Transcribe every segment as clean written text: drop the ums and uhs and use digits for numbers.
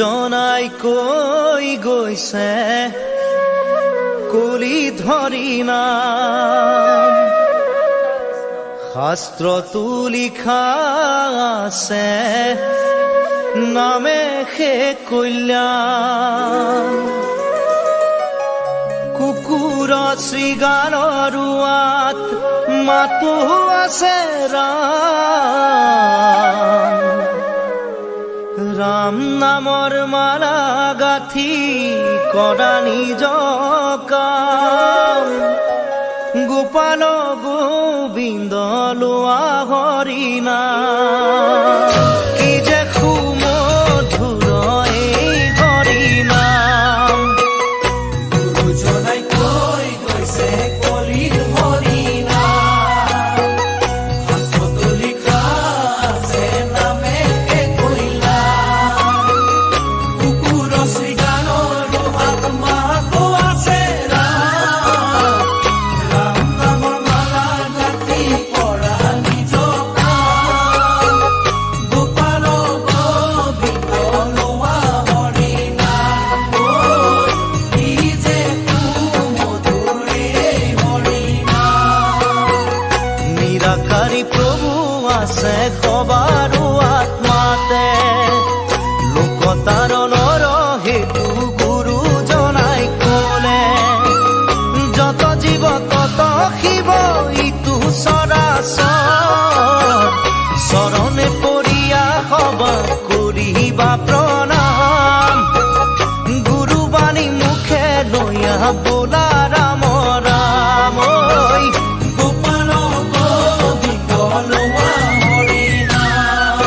জনাই কৈ গৈছে কলি ধৰি নাম শাস্ত্ৰতো লিখা আছে নামে সে কল্যাণ কুকুৰ শৃগালৰ ৰুৱাত মাতো আছে ৰাম নামৰ মালা গাঁঠি কৰা নিজ কাম গোপাল গোবিন্দ লোৱা হৰি নাম কি যে সুমধুৰ এই হৰি নাম জনাই কৈ গৈছে কলিৰ হৰি নাম শাস্ত্ৰতো লিখা আছে নামে সে কল্যাণ কুকুৰ শৃগালৰ ৰুৱাত মাতো আছে ৰাম নামৰ মালা গাঁঠি কৰা নিজ কাম গোপাল গোবিন্দ লোৱা হৰি নাম কি যে সুমধুৰ এই হৰি নাম নিৰাকাৰী প্ৰভু আছে সবাৰো আত্মাতে লোকতাৰণৰ হেতু গুৰু জনাই কলে যত জীৱ তত শিৱ ইটো চৰাচৰ চৰণে পৰিয়া সবা কৰিবা প্ৰণাম গুৰুবাণী মুখে লৈয়া বোলা ৰাম ৰাম ঐ গোপাল গোবিন্দ লোৱা হৰি নাম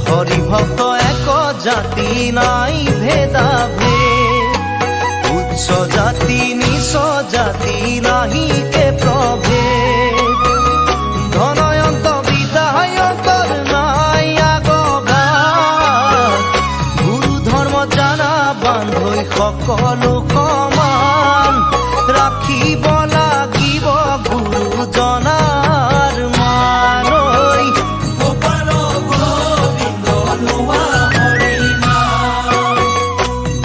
হৰি ভক্ত এক জাতি নাই ভেদা ভেদ উচ্চ জাতি নিচ জাতি নাহি কে প্ৰভেদ ধনয়ন্ত বিদায়ন্তৰ নাই আগবাদ গুৰু ধৰ্ম জানা বান্ধৈ সকলো সমান ৰাখিব লাগিব গুৰু জনাৰ মান ঐ গোপাল গোবিন্দ লোৱা হৰি নাম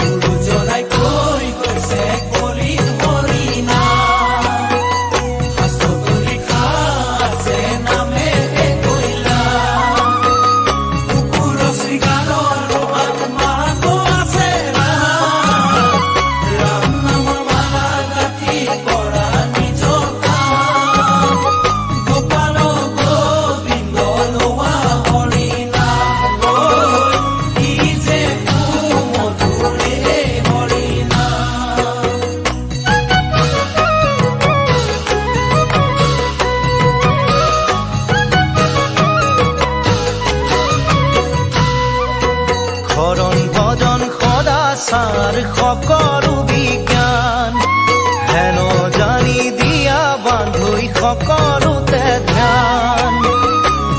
গুৰু জনাই কৈ গৈছে কলিৰ হৰি নাম শাস্ত্ৰতো লিখা আছে নামে সে কল্যাণ কুকুৰ শৃগালৰ ৰুৱাত মাতো আছে ৰাম নামৰ মালা গাঁঠি কৰা নিজ কাম গোপাল গোবিন্দ লোৱা হৰি নাম কি যে সুমধুৰ এই হৰি নাম শৰণ ভজন সদাচাৰ সকলো বিজ্ঞান হেন জানি দিয়া বান্ধৈ সকলোতে ধ্যান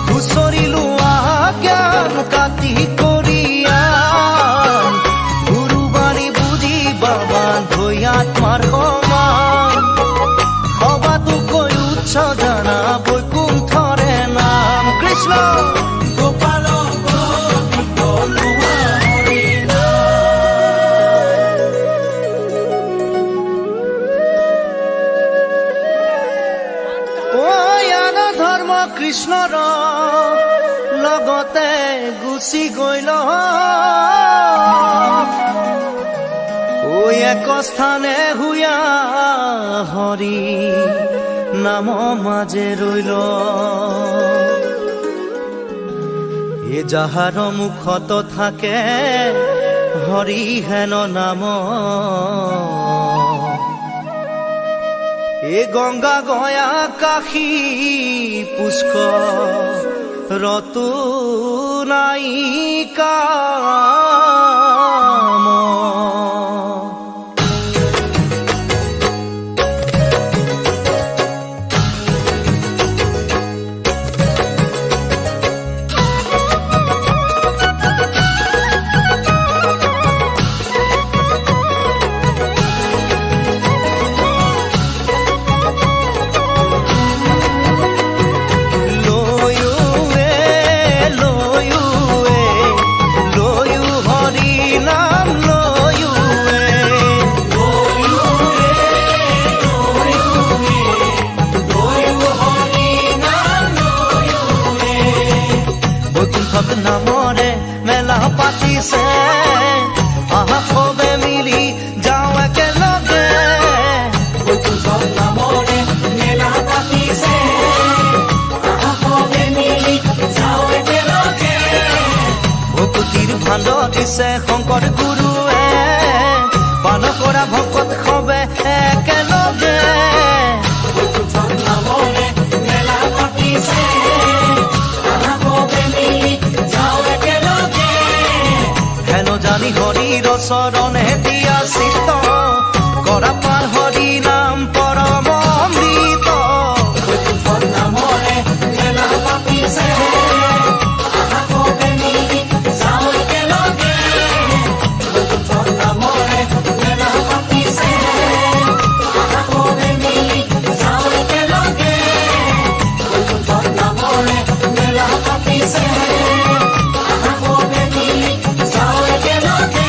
হুঁচৰি লোৱা জ্ঞান কাটি কৰিয়ান গুৰুবাণী বুজিবা বান্ধৈ আত্মাৰ সমান সবাতোকৈ উচ্চ জানা বৈকুণ্ঠৰে নাম কৃষ্ণ গোপাল গোবিন্দ লোৱা হৰি জ্ঞান ধৰ্ম কৃষ্ণৰ লগতে গুচি গৈ এক স্থানে হুয়া হৰি নাম মাজে ৰৈল এ যাহাৰ মুখত থাকে হৰি হেন নাম এ গংগা গয়া কাশী পুষ্কৰ ৰতো নাই কাম নামৰে মেলা পাতিছে আহা সবে মিলি যাওঁ একেলগে বৈকুণ্ঠৰ নামৰে মেলা পাতিছে আহা সবে মিলি যাওঁ একেলগে ভকুতিৰ ভাণ্ড দিছে শংকৰ গুৰুৱে পান কৰা ভকত সবে একেলগে বৈকুণ্ঠৰ নামৰে মেলা পাতিছে আহা সবে মিলি যাওঁ একেলগে হেন জানি হৰিৰ চৰণে দিয়া চিত্ত কৰা পাৰ হৰি নাম পৰম অমৃত বৈকুণ্ঠৰ নামৰে মেলা পাতিছে আহা সবে মিলি যাওঁ একেলগে বৈকুণ্ঠৰ নামৰে মেলা পাতিছে আহা সবে মিলি যাওঁ একেলগে বৈকুণ্ঠৰ নামৰে মেলা পাতিছে আহা সবে মিলি যাওঁ একেলগে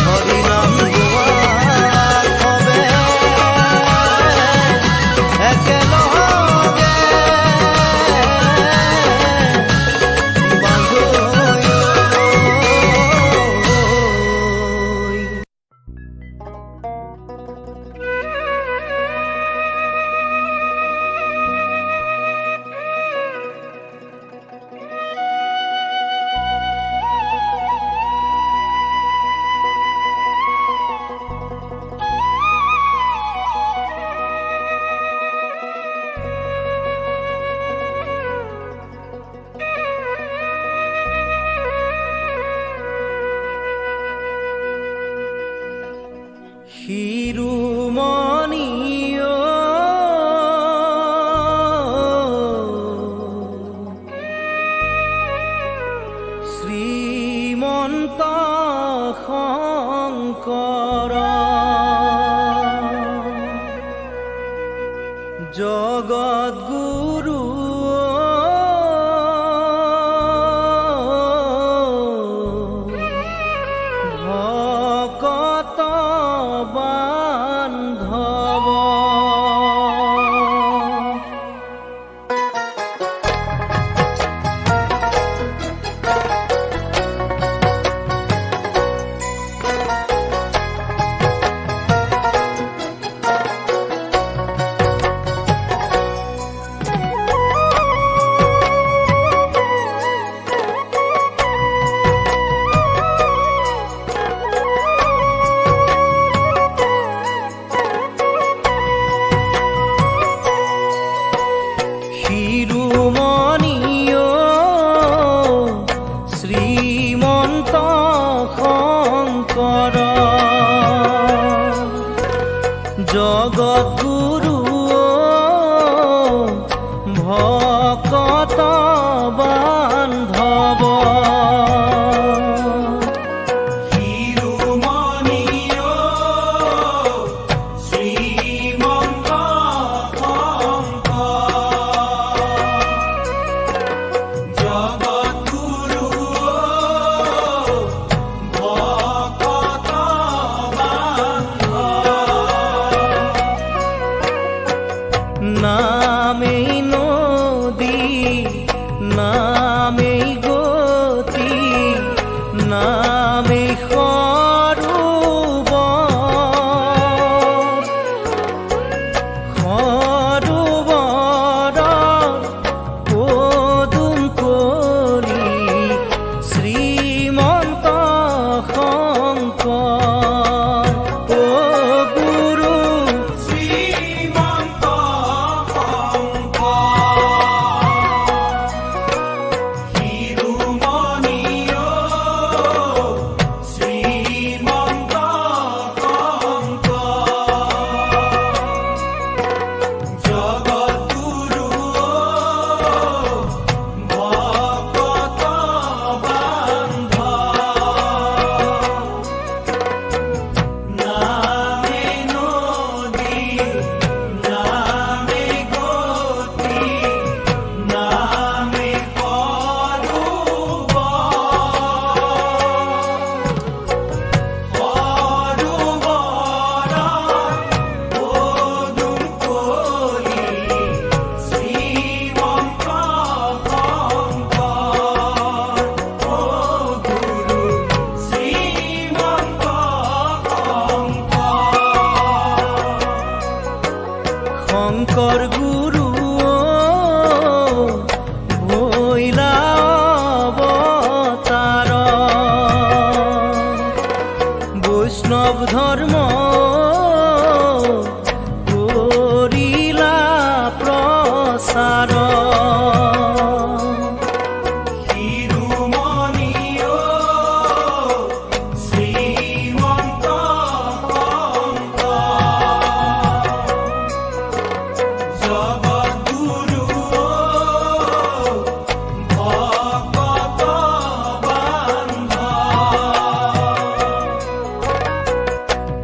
হৰি নাম গোৱাৰ সবে একেলগে বান্ধৈ শিৰোমণিও শ্ৰীমন্ত শংকৰ জগতগুৰু ভকত বান্ধৱ শিৰোমণিও শ্ৰীমন্ত শংকৰ জগতগুৰু ভকত বান্ধৱ শিৰোমণিও শ্ৰীমন্ত শংকৰ জগতগুৰু ভকত বান্ধৱ নামেই নদী নামেই গতি নামেই সৰোবৰ পদুম কৰি শ্ৰীমন্ত শংকৰ ও গুৰু শ্ৰীমন্ত শংকৰ শিৰোমণিও শ্ৰী শংকৰ গুৰু ভৈলা অৱতাৰ বৈষ্ণৱ ধৰ্ম কৰিলা প্ৰচাৰ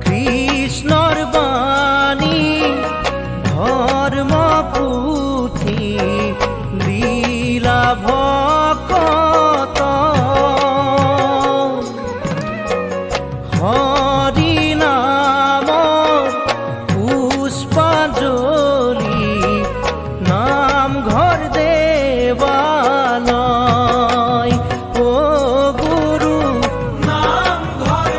কৃষ্ণৰ বাণী ধৰ্ম পুথি দিলা ভকত হৰি নামৰ পুষ্পাঞ্জলি নামঘৰ দেৱালয় ও গুৰু নামঘৰ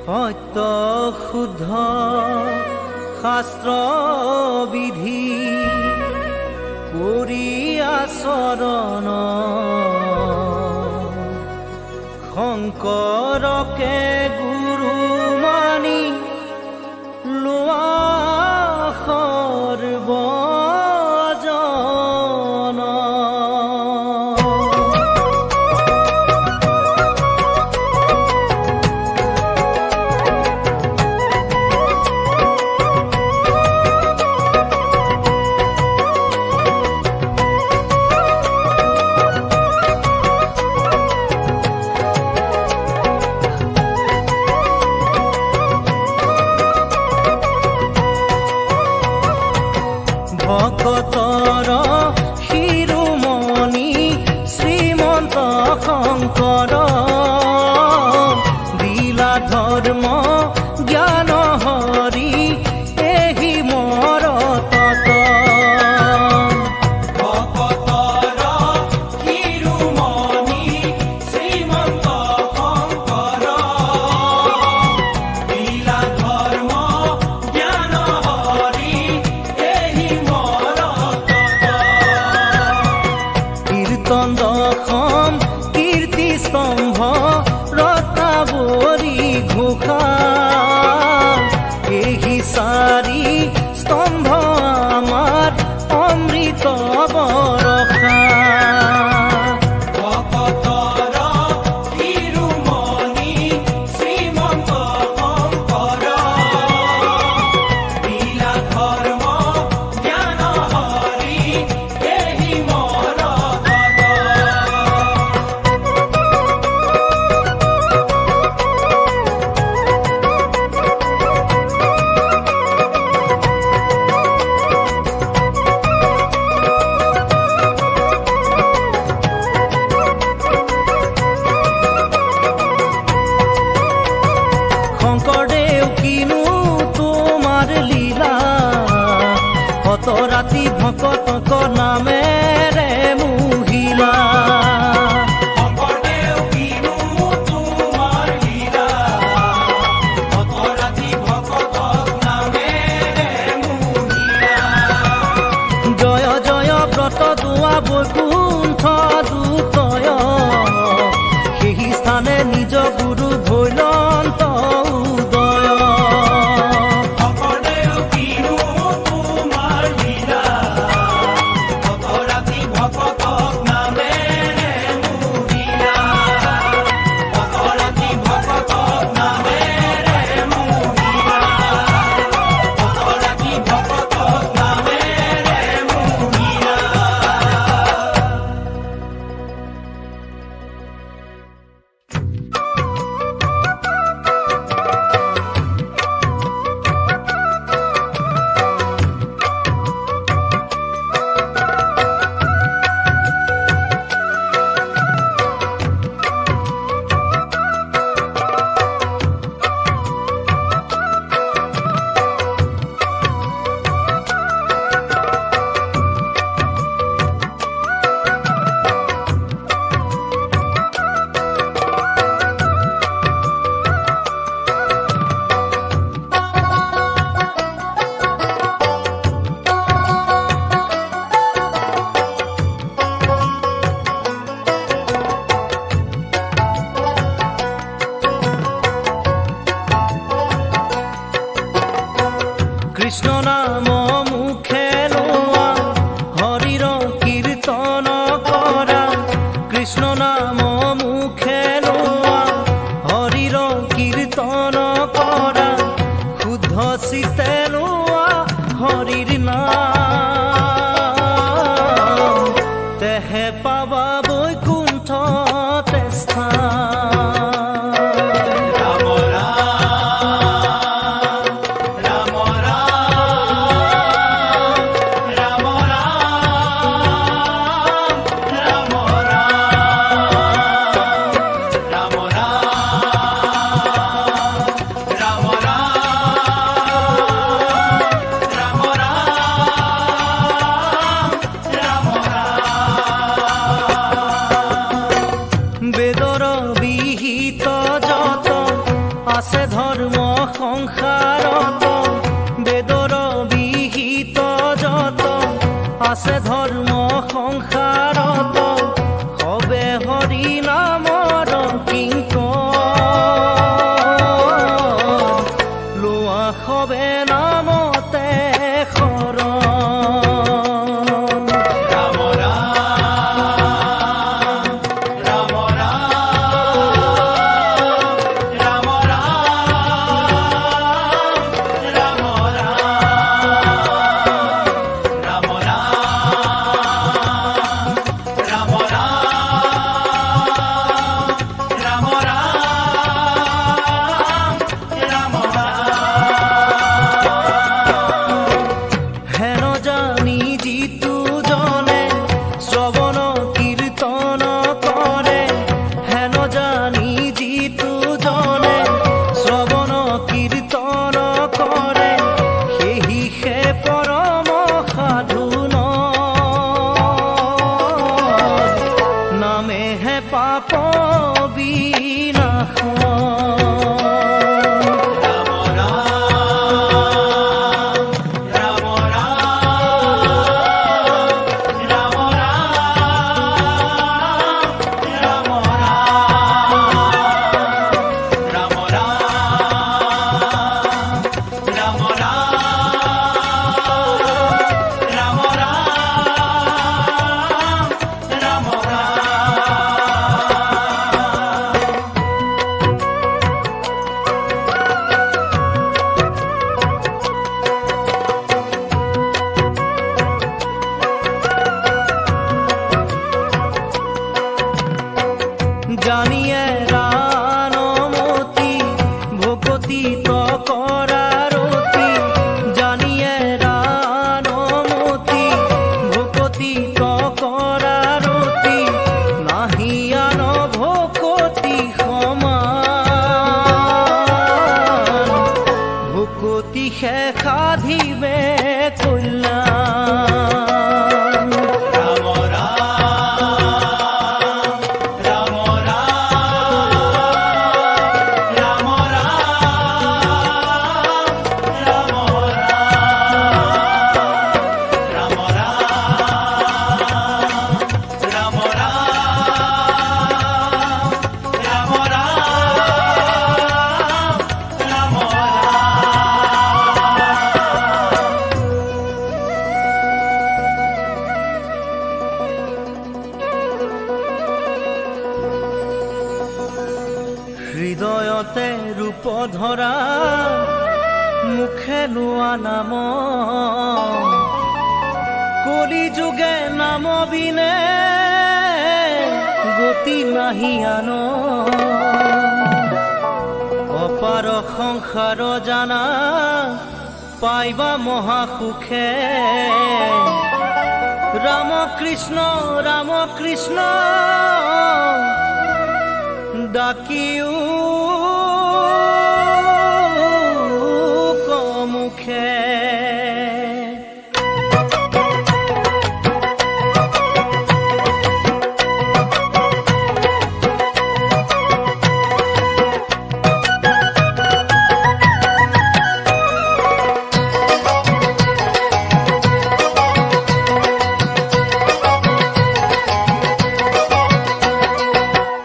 সত্য শুদ্ধ শাস্ত্ৰ বিধি কৰি আচৰণ শংকৰকে গুৰু মানি লোৱা সৰ্বজন ভকতৰ শিৰোমণি শ্ৰীমন্ত শংকৰ দিলা ধৰ্ম জ্ঞান হৰি এহি মৰ তত ভকতৰ শিৰোমণি শ্ৰীমন্ত শংকৰ দিলা ধৰ্ম জ্ঞান হৰি এহি মৰ কীৰ্তন দশম কীৰ্তি স্তম্ভ ৰত্নাৱলী ঘোষা এহি চাৰি স্তম্ভ আমাৰ অমৃত বৰষা ভকতৰ শিৰোমণি শ্ৰীমন্ত শংকৰ দিলা ধৰ্ম জ্ঞান হৰি এহি মৰ শংকৰদেৱ কিনো তোমাৰ লীলা কত ৰাতি ভকতক নামেৰে মুহিলা শংকৰদেৱ কিনো তোমাৰ লীলা কত ৰাতি ভকতক নামেৰে মুহিলা জয় জয় ব্ৰত দোৱা বৈকুণ্ঠ দূতয় সেই স্থানে নিজ গুৰু ভৈলন্ত উদয় শংকৰদেৱ কৃষ্ণ নাম মুখে লোৱা হৰিৰ কীৰ্তন কৰা কৃষ্ণ নাম মুখে লোৱা হৰিৰ কীৰ্তন কৰা শুদ্ধ চিতে লোৱা হৰিৰ নাম তেহে পাবা বৈকুণ্ঠতে স্থান। ৰাম ৰাম ৰাম ৰাম ৰাম ৰাম ৰাম ৰাম ৰাম ৰাম বেদৰ বিহিত যত আছে ধৰ্ম সংসাৰত বেদৰ বিহিত যত আছে ধৰ্ম সংসাৰত সবে হৰি নামৰ কিংকৰ লোৱা সবে নামতে শৰণ। ৰাম ৰাম ৰাম ৰাম ৰাম ৰাম হেন জানি যিটো জনে শ্ৰৱণ কীৰ্তন কৰে হেন জানি যিটো জনে শ্ৰৱণ কীৰ্তন কৰে সেহিহে পৰম সাধুন নামেহে পাপ বিনাশন। জানিয়ে ৰানমতি ভকতিত কৰাৰতি জানিয়ে ৰানমতি ভকতিত কৰাৰতি নাহি আন ভকতি সমান ভকতি সাধিবে কল্যাণ। ৰাম ৰাম ৰাম হৃদয়তে ৰূপ ধৰা মুখে লোৱা নাম কলি যুগে নাম বিনে গতি নাহি আন অপাৰ সংসাৰ জানা পাইবা মহাসুখে ৰাম কৃষ্ণ ডাকিও কমুখে।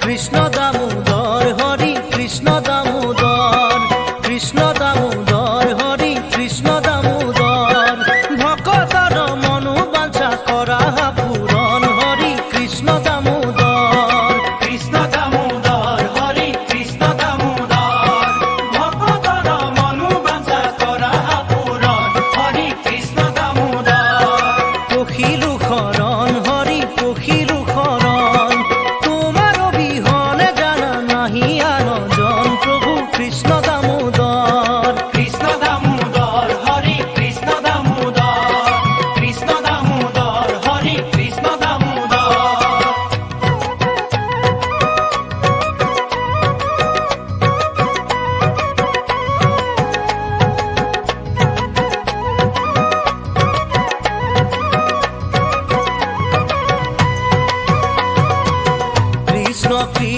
কৃষ্ণ দামোদৰ হৰি কৃষ্ণ দামোদৰ কৃষ্ণ দামোদৰ হৰি কৃষ্ণ দামোদৰ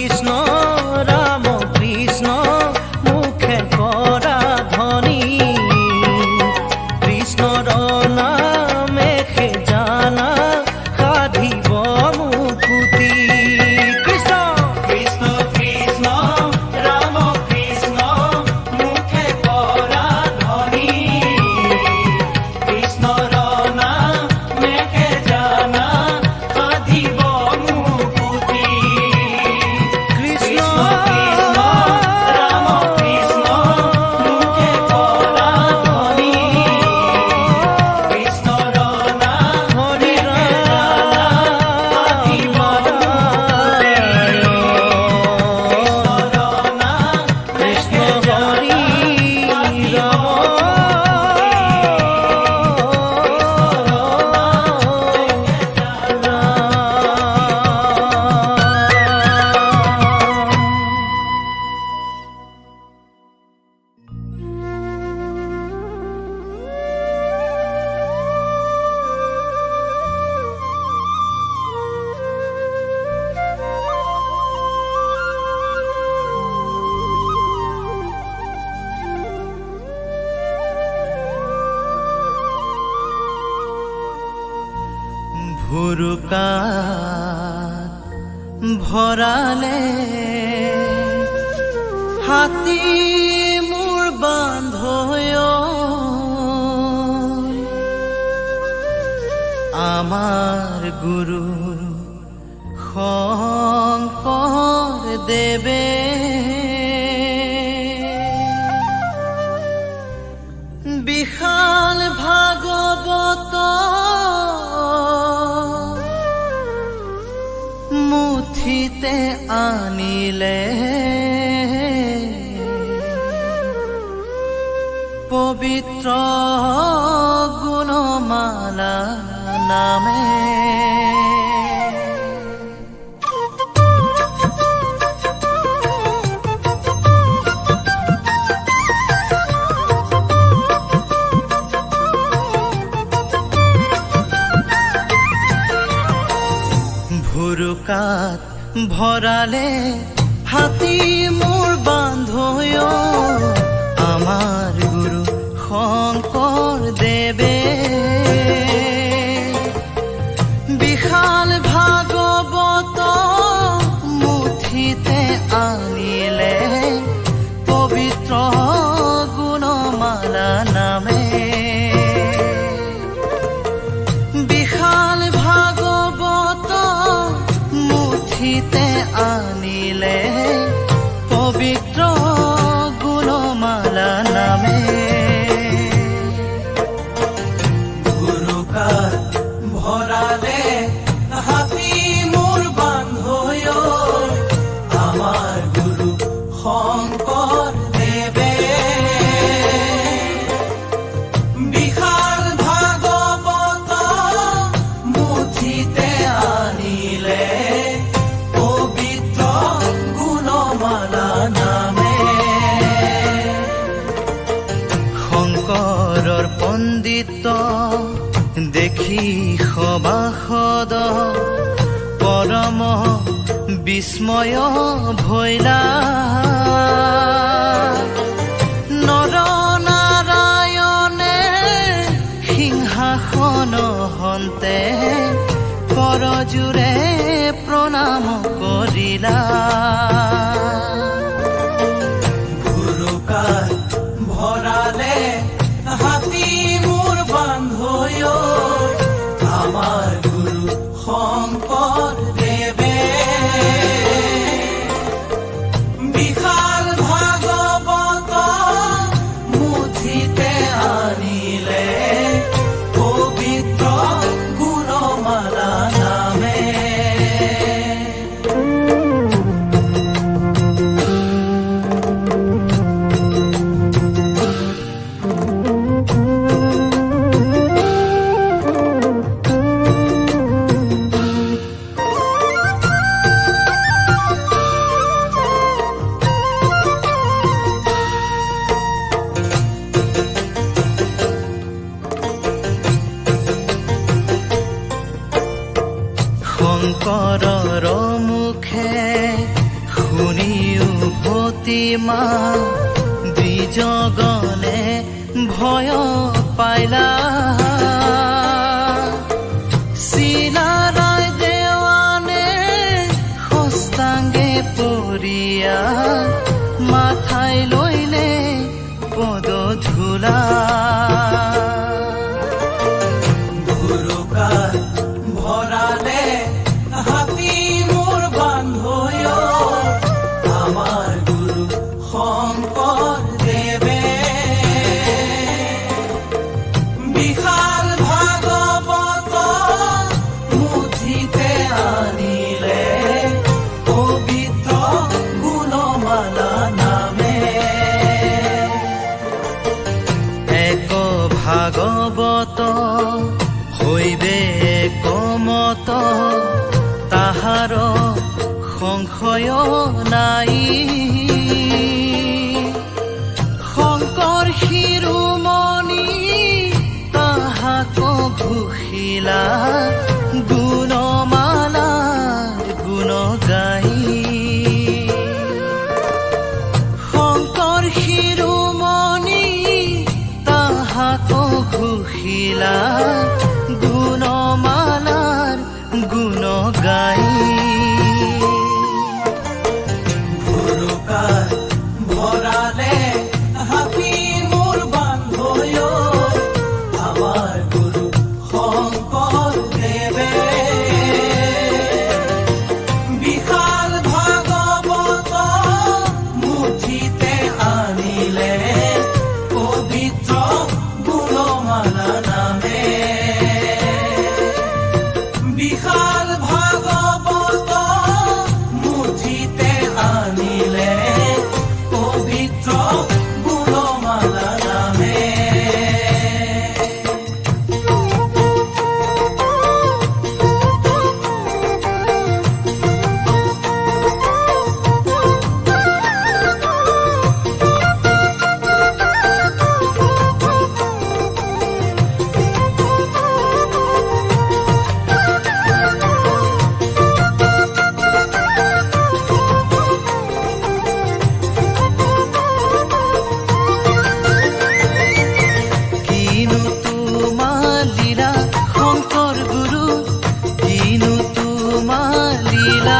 কৃষ্ণ ৰাম কৃষ্ণ মুখে কৰা ধ্বনি কৃষ্ণৰ নামেহে জানা সাধিব মুকুতি কৃষ্ণ কৃষ্ণ কৃষ্ণ ৰাম কৃষ্ণ মুখে কৰা ধ্বনি কৃষ্ণৰ নামেহে জানা সাধিব মুকুতি কৃষ্ণ কৃষ্ণ ৰাম কৃষ্ণ মুখে কৰা ধ্বনি কৃষ্ণৰ হৰি কৃষ্ণ হৰি ভুৰুকাত ভৰালে হাতী মোৰ বান্ধৈ আমাৰ গুৰু শংকৰ দেৱে বিশাল ভাগৱত মুঠিতে আনিলে পবিত্ৰ গুণমালা নামে ভুৰুকাত ভৰালে হাতী মোৰ বান্ধৈ আমাৰ গুৰু শংকৰ দেৱে বিশাল ভাগৱত মুঠিতে আনিলে পবিত্ৰ গুণমালা নামে বিশাল ভাগৱত মুঠিতে আনিলে পবিত্ৰ গুণমালা নামে ভুৰুকাত ভৰালে হাতী মোৰ বান্ধৈ আমাৰ গুৰু শংকৰ দেৱে বিশাল ভাগৱত মুঠিতে আনিলে পবিত্ৰ গুণমালা নামে শংকৰৰ পণ্ডিত দেখি সভাসদ পৰম বিস্ময় ভৈলা নৰ নাৰায়ণে সিংহাসন হন্তে কৰজোৰে প্ৰণাম কৰিলা ভুৰুকাত ভৰালে হাতী মোৰ বান্ধৈ আমাৰ গুৰু শংকৰ দেৱে বিশাল ভাগৱত মুঠিতে আনিলে পবিত্ৰ গুণমালা নামে মা দ্বিজগণে ভয় পাইলা চিলাৰাই দেৱানে হস্তাংগে পৰিয়া মাথাই লৈলে পদ ধূলা গুৰুকাৰ ভৰালে হাতী মোৰ বান্ধৈ আমাৰ গুৰু শংকৰ দেৱে বিশাল ভাগৱত মুঠিতে আনিলে পবিত্ৰ গুণমালা নামে এক ভাগৱত হৈবে কমত তাহাৰ সংশয় নাই শংকৰ শিৰোমণি তাহাক ঘোষিলা গুণমালাৰ গুণ গাই শংকৰ শিৰোমণি তাহাক ঘোষিলা গুণমালাৰ গুণ গাই গুৰুকাৰ ভৰালে হাতী মোৰ বান্ধৈ আমাৰ গুৰু শংকৰ দেৱে বিশাল ভাগৱত মুঠিতে আনিলে পবিত্ৰ গুণমালা নামে বিশাল ভাগৱত মুঠিতে আনিলে পবিত্ৰ গুণমালা নামে কিনো তোমাৰ লীলা শংকৰ গুৰু কিনো তোমাৰ লীলা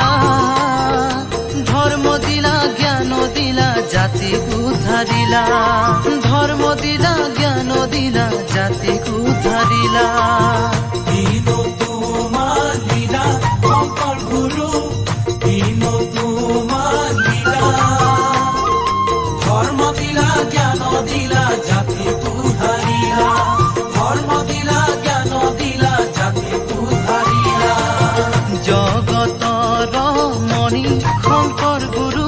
ধৰ্ম দিলা জ্ঞান দিলা জাতিক উদ্ধাৰিলা ধৰ্ম দিলা জ্ঞান দিলা জাতিক উদ্ধাৰিলা কিনো তোমাৰ লীলা শংকৰ গুৰু কিনো তোমাৰ লীলা ধৰ্ম দিলা জ্ঞান দিলা জাতিক উদ্ধাৰিলা ধৰ্ম দিলা জ্ঞান দিলা জাতিক উদ্ধাৰিলা জগতৰ মণি শংকৰ গুৰু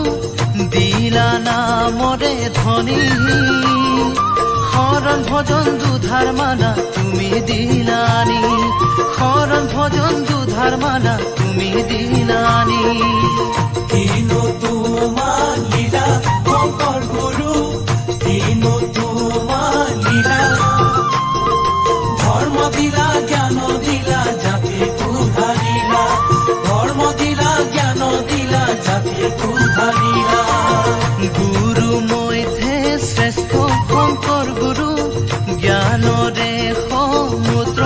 দিলা নামৰে ধনী শৰণ ভজন দুধাৰ মালা তুমি দিলানি শৰণ ভজন দুধাৰ মালা তুমি দিলানি কিনো তোমাৰ লীলা শংকৰ গুৰু কিনো তোমাৰ লীলা ধৰ্ম দিলা জ্ঞান দিলা জাতিক উদ্ধাৰিলা ধৰ্ম দিলা জ্ঞান দিলা জাতিক উদ্ধাৰিলা গুৰু মধ্যে শ্ৰেষ্ঠ শংকৰ গুৰু জ্ঞানৰে সমুদ্ৰ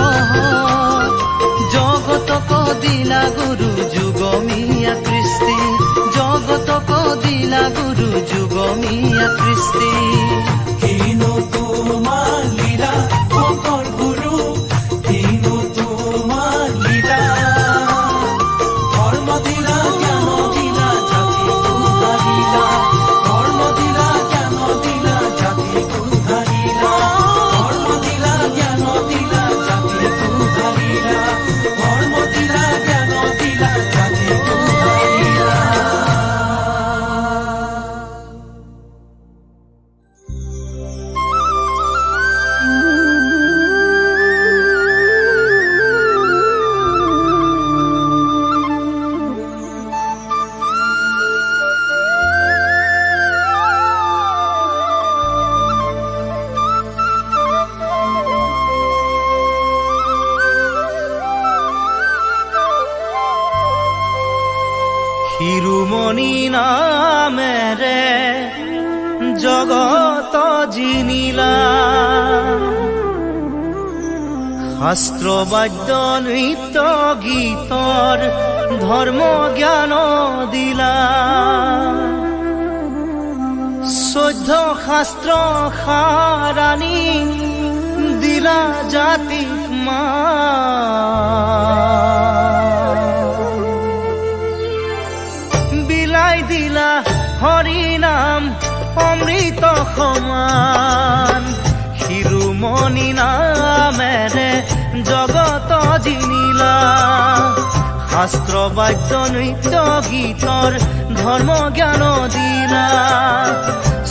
জগতক দিলা গুৰু যুগমীয়া কৃষ্টি জগতক দিলা নামেৰে জগত জিনিলা শাস্ত্ৰ বাদ্য নৃত্য গীতৰ ধৰ্ম জ্ঞান দিলা 14 শাস্ত্ৰ সাৰাণী দিলা জাতিক বিলাই দিলা হৰি নাম অমৃত সমান শিৰোমণি নামেৰে জগত জিনিলা শাস্ত্ৰ বাদ্য নৃত্য গীতৰ ধৰ্ম জ্ঞান দিলা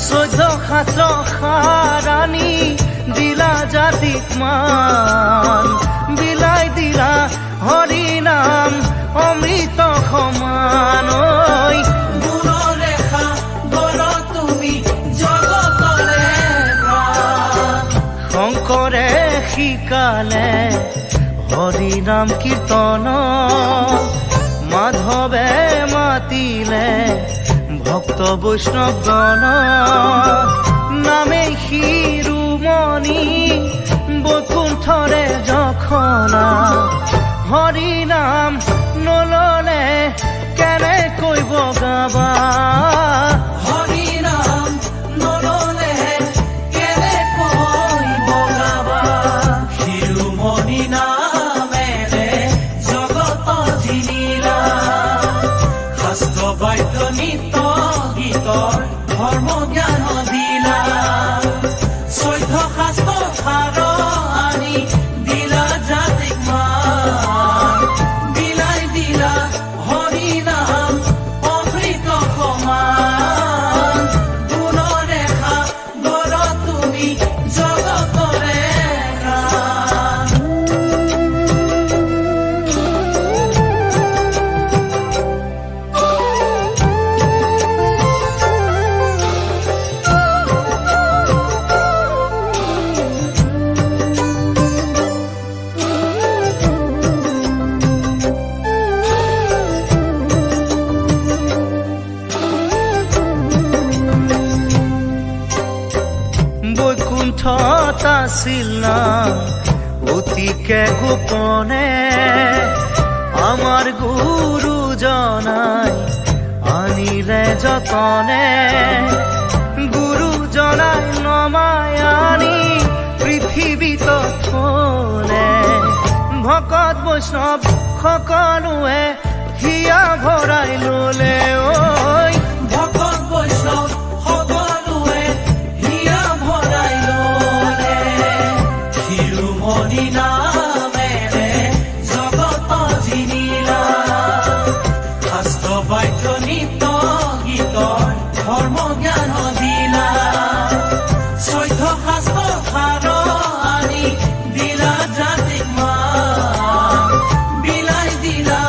14 শাস্ত্ৰ সাৰাণী দিলা জাতিক মান বিলাই দিলা হৰি নাম অমৃত সমান গুণৰেখা গঢ় তুমি জগতৰে প্ৰাণ। শংকৰে শিকালে হৰি নাম কীৰ্তন মাধৱে মাতিলে ভক্ত বৈষ্ণৱগণ নামে শিৰোমণি বৈকুণ্ঠৰে যখনা হৰি নাম নললে কেনেকৈ বগাবা হৰি নাম নললে কেনেকৈ বগাবা শিৰোমণি নামেৰে জগত জিনিলা শাস্ত্ৰ বাদ্য নৃত্য গীতৰ ধৰ্ম জ্ঞান দিলা 14 শাস্ত্ৰ সাৰাণী দিলা জাতিক মান বিলাই দিলা হৰি নাম অমৃত সমান গুণৰেখা গঢ় তুমি জগতৰে প্ৰাণ। বৈকুণ্ঠত আছিল না অতিকে গোপনে আমাৰ গুৰুজনাই আনিলে যতনে গুৰুজনাই নমাই আনি পৃথিৱীত থলে ভকত বৈষ্ণৱ সকলোৱে হিয়া ভৰাই ললে ভকত বৈষ্ণৱ সকলোৱে হিয়া ভৰাই ললে শিৰোমণি নামেৰে জগত জিনিলা শাস্ত্ৰ বাদ্য নৃত্য গীতৰ ধৰ্ম জ্ঞান দিলা 14 শাস্ত্ৰ সাৰাণী দিলা জাতিক মান বিলাই দিলা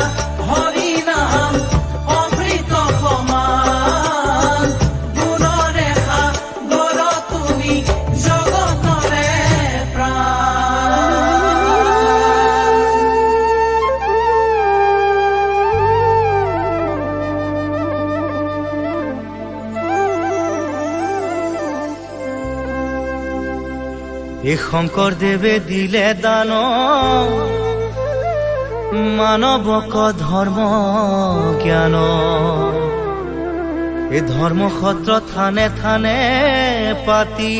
হৰি নাম অমৃত সমান গুণৰেখা গঢ় তুমি জগতৰে প্ৰাণ। এই শংকৰদেৱে দিলে দান মানৱক ধৰ্ম জ্ঞান এই ধৰ্ম সত্ৰ থানে থানে পাতি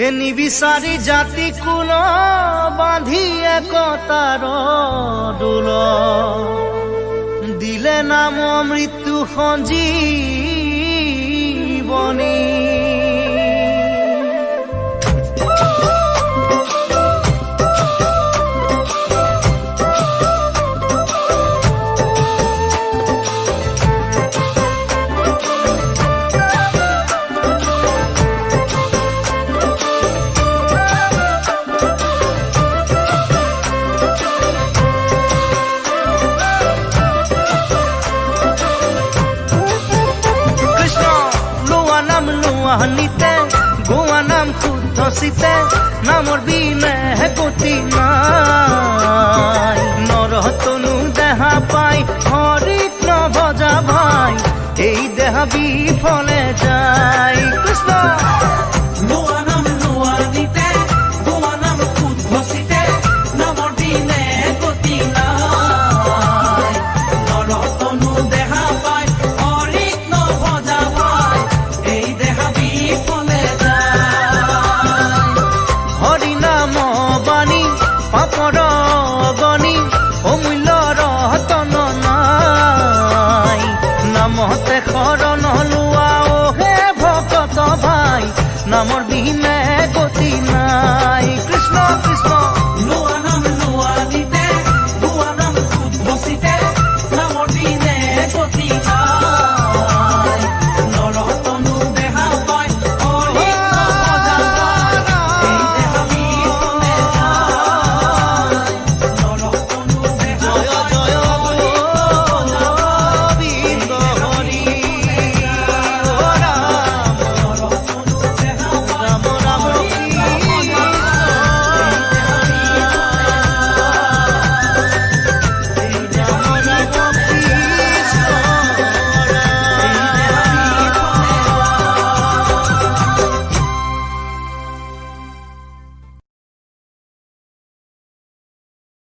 এ নিবিচাৰি জাতি কুল বান্ধি একতাৰ দোল দিলে নাম মৃত্যু সঞ্জীৱনী নিতে গোৱা নাম শুদ্ধ চিতে নামৰ বিনে গতি নাই নৰতনু দেহা পাই হৰিত দেহা বিফলে যায়। কৃষ্ণ লোৱা নাম লোৱা নিতে, গোৱা নাম উদ্ভসিতে, নামৰ দিনে গতি নাই। নৰতনু দেহা পাই হৰিক নভজা পাই, এই দেহা বিফলে যায়। হৰি নাম বাণী পাপৰ গণি অমূল্য ৰতন নাই। নামতে শৰণ লোৱা হে ভকত ভাই, নামৰ বিনে গতি নাই।